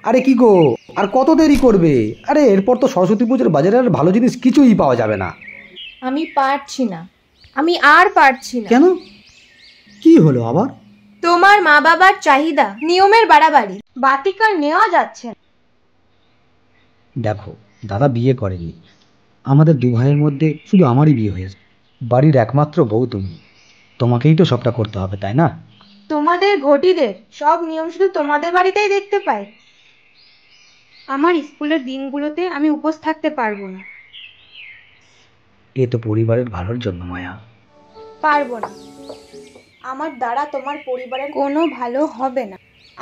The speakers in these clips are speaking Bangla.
আরে কি গো, আর কত দেরি করবে? আরে এরপর তো সরস্বতী পুজোর বাজারে আর ভালো জিনিস কিছুই পাওয়া যাবে না। আমি পারছি না, আমি আর পারছি না। কেন, কি হলো আবার? তোমার মা বাবার চাহিদা নিয়মের বাড়াবাড়ি, বাতিকার নেওয়া যাচ্ছে না। দেখো, দাদা বিয়ে করেনি, আমাদের দু ভাইয়ের মধ্যে শুধু আমারই বিয়ে হয়েছে। বাড়ির একমাত্র বউ তুমি, তোমাকেই তো সবটা করতে হবে, তাই না? তোমাদের ঘটিদের সব নিয়ম শুধু তোমাদের বাড়িতেই দেখতে পাই। আমার স্কুলের দিনগুলোতে আমি উপোস থাকতে পারবো না। এ তো পরিবারের ভালোর জন্য মায়া। পারবো না, আমার দ্বারা তোমার পরিবারের কোনো ভালো হবে না।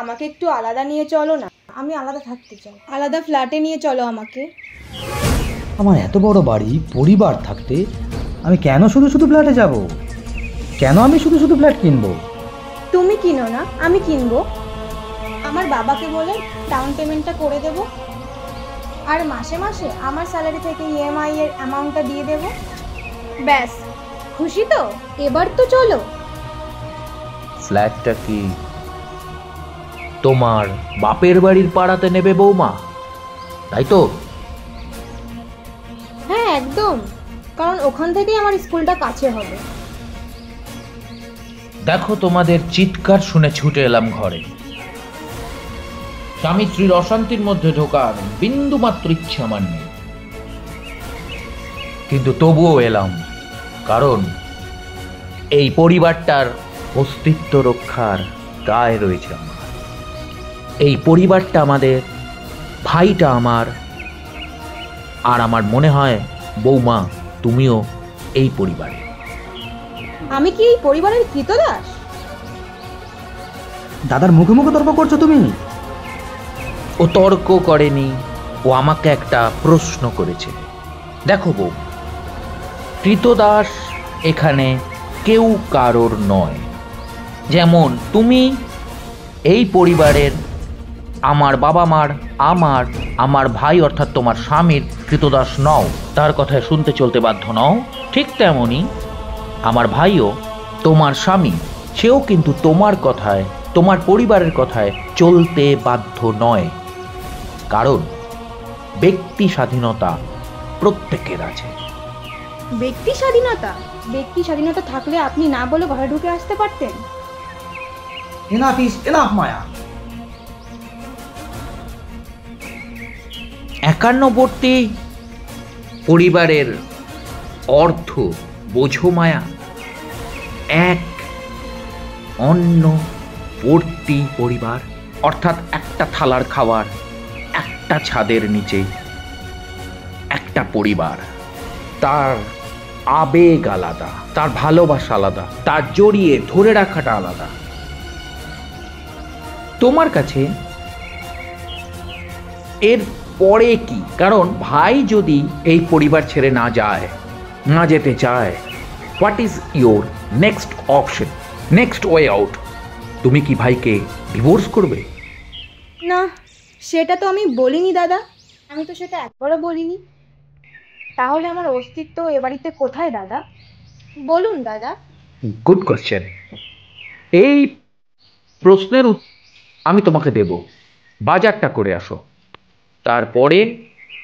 আমাকে একটু আলাদা নিয়ে চলো না, আমি আলাদা থাকতে চাই। আলাদা ফ্ল্যাটে নিয়ে চলো আমাকে। আমার এত বড় বাড়ি, পরিবার থাকতে আমি কেন শুধু শুধু ফ্ল্যাটে যাব? কেন আমি শুধু শুধু ফ্ল্যাট কিনবো? তুমি কিনো না, আমি কিনবো। আমার বাবাকে বলে ডাউন পেমেন্টটা করে দেব, আর মাসে মাসে আমার স্যালারি থেকে ইএমআই এর অ্যামাউন্টটা দিয়ে দেব। ব্যাস, খুশি তো? এবার তো চলো। ফ্ল্যাটটা কি তোমার বাপের বাড়ির পাড়াতে নেবে বৌমা, তাই তো? হ্যাঁ একদম, কারণ ওখান থেকেই আমার স্কুলটা কাছে হবে। দেখো, তোমাদের চিৎকার শুনে ছুটে এলাম ঘরে। স্বামী স্ত্রীর অশান্তির মধ্যে ঢোকার বিন্দু মাত্র ইচ্ছে আমার নেই, কিন্তু তবুও এলাম, কারণ এই পরিবারটার অস্তিত্ব রক্ষার দায় রয়েছে আমার। এই পরিবারটা আমাদের, ভাইটা আমার, আর আমার মনে হয় বৌমা তুমিও এই পরিবারে। আমি কি এই পরিবারের কৃতদাস? দাদার মুখে মুখে তর্ক করছো তুমি? ও তর্ক করেনি, ও আমাকে একটা প্রশ্ন করেছে। দেখো বউ, কৃতদাস এখানে কেউ কারোর নয়। যেমন তুমি এই পরিবারের, আমার বাবা মার, আমার ভাই অর্থাৎ তোমার স্বামীর কৃতদাস নও, তার কথায় শুনতে চলতে বাধ্য নও। ঠিক তেমনই আমার ভাইও, তোমার স্বামী, সেও কিন্তু তোমার কথায়, তোমার পরিবারের কথায় চলতে বাধ্য নয়। কারণ ব্যক্তি স্বাধীনতা প্রত্যেকের আছে। ব্যক্তি স্বাধীনতা? ব্যক্তি স্বাধীনতা থাকলে আপনি না বলে ঘরে ঢুকে আসতে পারতেন। এনাফ ইজ এনাফ মায়া। একান্নবর্তী পরিবারের অর্থ বোঝো মায়া। এক অন্নবর্তী পরিবার অর্থাৎ একটা থালার খাবার, একটা ছাদের নিচে একটা পরিবার। তার আবেগ আলাদা, তার ভালোবাসা আলাদা, তার জড়িয়ে ধরে রাখাটা আলাদা। তোমার কাছে এর পরে কি? কারণ ভাই যদি এই পরিবার ছেড়ে না যায়, না যেতে চায়, what is your next option, next way out? তুমি কি ভাইকে ডিভোর্স করবে? না, সেটা তো আমি বলিনি দাদা, আমি তো সেটা একবারও বলিনি। তাহলে আমার অস্তিত্ব এ বাড়িতে কোথায় দাদা? বলুন দাদা। Good question. এই প্রশ্নের আমি তোমাকে দেব। বাজারটা করে আসো, তারপরে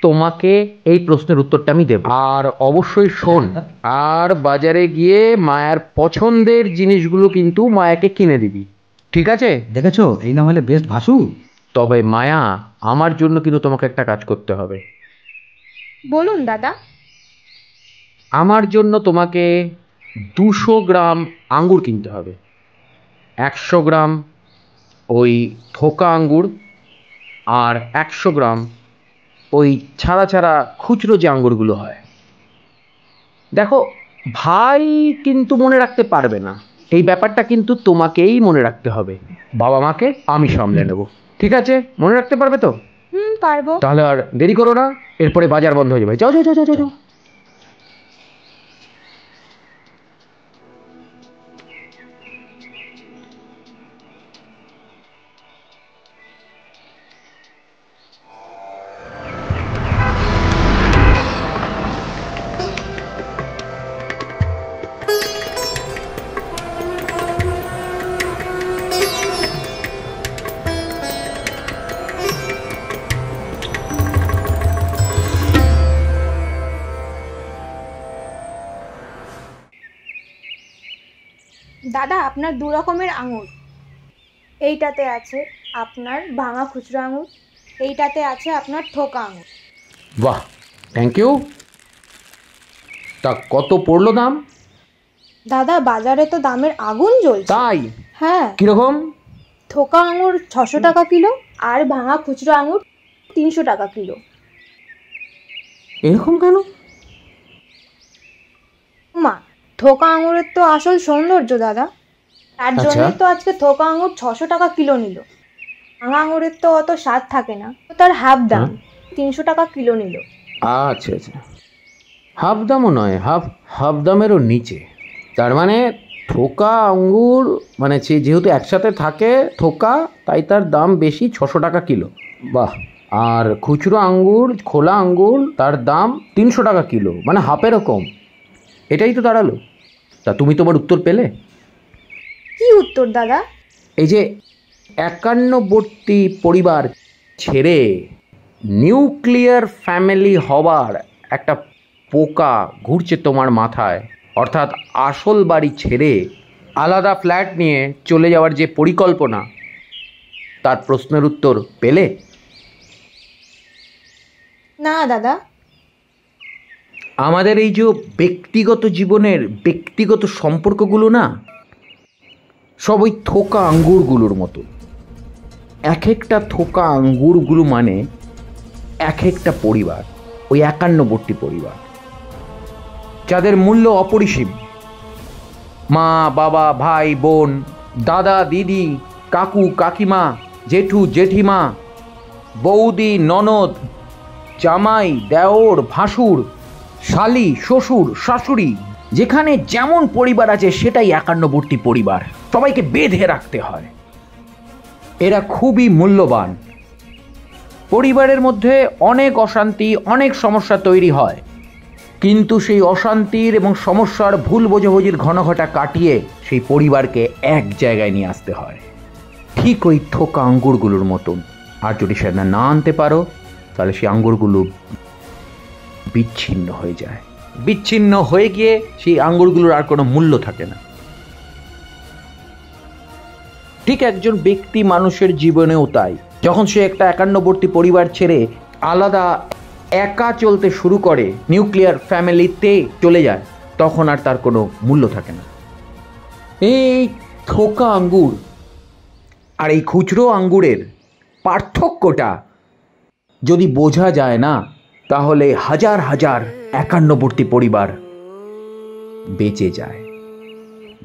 তোমাকে এই প্রশ্নের উত্তরটা আমি দেব। আর অবশ্যই শোন, আর বাজারে গিয়ে মায়ার পছন্দের জিনিসগুলো কিন্তু মায়াকে কিনে দিবি, ঠিক আছে? দেখেছো, এই না হলে বেস্ট ভাসু। তবে মায়া, আমার জন্য কিন্তু তোমাকে একটা কাজ করতে হবে। বলুন দাদা। আমার জন্য তোমাকে 200 গ্রাম আঙ্গুর কিনতে হবে, 100 গ্রাম ওই থোকা আঙ্গুর, আর 100 গ্রাম ওই ছাড়া ছাড়া খুচরো যে আঙ্গুরগুলো হয়। দেখো, ভাই কিন্তু মনে রাখতে পারবে না, এই ব্যাপারটা কিন্তু তোমাকেই মনে রাখতে হবে। বাবা মাকে আমি সামলে নেব, ঠিক আছে? মনে রাখতে পারবে তো? পারবো। তাহলে আর দেরি করো না, এরপরে বাজার বন্ধ হয়ে যাবে। যাও যাও যাও যাও যাও। দাদা, আপনার দু রকমের আঙুর। এইটাতে আছে আপনার ভাঙা খুচরো আঙুর, এইটাতে আছে আপনার থোকা আঙুর। বাহ, থ্যাংক ইউ। তা কত পড়লো দাম? দাদা, বাজারে তো দামের আগুন জ্বলছে। তাই? হ্যাঁ। কিরকম? থোকা আঙুর 600 টাকা কিলো, আর ভাঙা খুচরো আঙুর 300 টাকা কিলো। এরকম কেন? মা, থোকা আঙুরের তো আসল সৌন্দর্য দাদা, তার জন্যই তো আজকে থোকা আঙুর 600 টাকা কিলো নিল। ভাঙা আঙুরের তো অত স্বাদ থাকে না, তো তার হাফ দাম 300 টাকা কিলো নিল। আচ্ছা আচ্ছা, হাফ দামও নয়, হাফ দামেরও নিচে। তার মানে থোকা আঙ্গুর মানে যেহেতু একসাথে থাকে থোকা, তাই তার দাম বেশি, 600 টাকা কিলো। বাহ। আর খুচরো আঙ্গুর, খোলা আঙ্গুর, তার দাম 300 টাকা কিলো, মানে হাফেরও কম। এটাই তো দাঁড়ালো। তা তুমি তোমার উত্তর পেলে? কি উত্তর দাদা? এই যে 51বর্তী পরিবার ছেড়ে নিউক্লিয়ার ফ্যামিলি হওয়ার একটা পোকা ঘুরছে তোমার মাথায়, অর্থাৎ আসল বাড়ি ছেড়ে আলাদা ফ্ল্যাট নিয়ে চলে যাওয়ার যে পরিকল্পনা, তার প্রশ্নের উত্তর পেলে? না দাদা। আমাদের এই যে ব্যক্তিগত জীবনের ব্যক্তিগত সম্পর্কগুলো না, সব ওই থোকা আঙ্গুরগুলোর মতো। এক একটা থোকা আঙ্গুরগুলো মানে এক একটা পরিবার, ওই 51বর্তী পরিবার, যাদের মূল্য অপরিসীম। মা, বাবা, ভাই, বোন, দাদা, দিদি, কাকু, কাকিমা, জেঠু, জেঠিমা, বৌদি, ননদ, জামাই, দেওর, ভাসুর, শালি, শ্বশুর, শাশুড়ি, যেখানে যেমন পরিবার আছে সেটাই 51বর্তী পরিবার। সবাইকে বেঁধে রাখতে হয়। এরা খুবই মূল্যবান। পরিবারের মধ্যে অনেক অশান্তি, অনেক সমস্যা তৈরি হয়, কিন্তু সেই অশান্তির এবং সমস্যার ভুল বোঝাবুঝির ঘনঘটা কাটিয়ে সেই পরিবারকে এক জায়গায় নিয়ে আসতে হয়, ঠিক ওই থোকা আঙ্গুরগুলোর মতন। আর যদি সেটা না আনতে পারো, তাহলে সেই আঙ্গুরগুলো বিচ্ছিন্ন হয়ে যায়। বিচ্ছিন্ন হয়ে গিয়ে সেই আঙ্গুরগুলোর আর কোনো মূল্য থাকে না। ঠিক একজন ব্যক্তি মানুষের জীবনেও তাই। যখন সে একটা 51বর্তী পরিবার ছেড়ে আলাদা একা চলতে শুরু করে, নিউক্লিয়ার ফ্যামিলিতে চলে যায়, তখন আর তার কোনো মূল্য থাকে না। এই থোকা আঙ্গুর আর এই খুচরো আঙ্গুরের পার্থক্যটা যদি বোঝা যায় না, তাহলে হাজার হাজার 51বর্তী পরিবার বেঁচে যায়,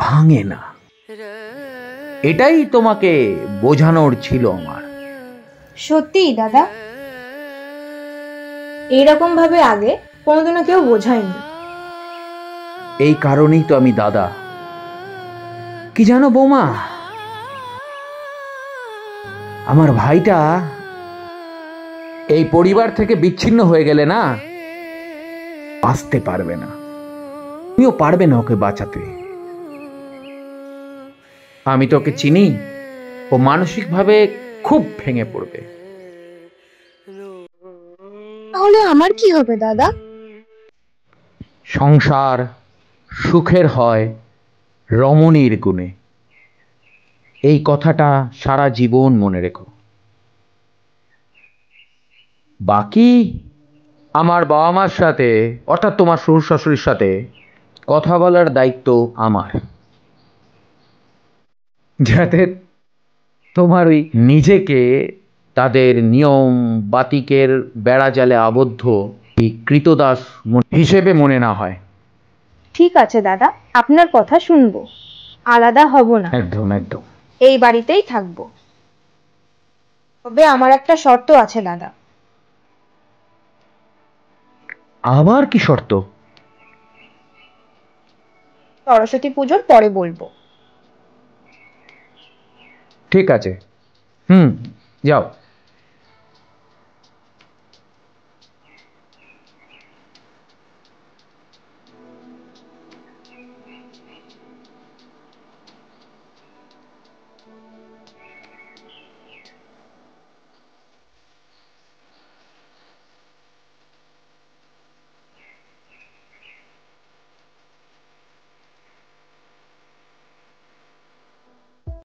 ভাঙে না। এটাই তোমাকে বোঝানোর ছিল আমার। সত্যিই দাদা, এইরকম ভাবে আগে কোনোদিনও কেউ বোঝায়নি। এই কারণেই তো আমি দাদা। কি জানো বৌমা, আমার ভাইটা এই পরিবার থেকে বিচ্ছিন্ন হয়ে গেলে না, বাঁচতে পারবে না। তুমিও পারবে না ওকে বাঁচাতে। আমি তো ওকে চিনি, ও মানসিকভাবে খুব ভেঙে পড়বে। তাহলে আমার কি হবে দাদা? সংসার সুখের হয় রমণীর গুণে। এই কথাটা সারা জীবন মনে রেখো। বাকি আমার বাবা মার সাথে, অর্থাৎ তোমার শ্বশুর শাশুড়ির সাথে কথা বলার দায়িত্ব আমার, যাতে তোমার ওই নিজেকে তাদের নিয়ম বাতিকের বেড়াজালে আবদ্ধ এই কৃতদাস হিসেবে মনে না হয়। ঠিক আছে দাদা, আপনার কথা শুনবো, আলাদা হব না। একদম একদম। এই বাড়িতেই থাকবো। তবে আমার একটা শর্ত আছে দাদা। আবার কি শর্ত? সরস্বতী পুজোর পরে বলবো। ঠিক আছে, যাও।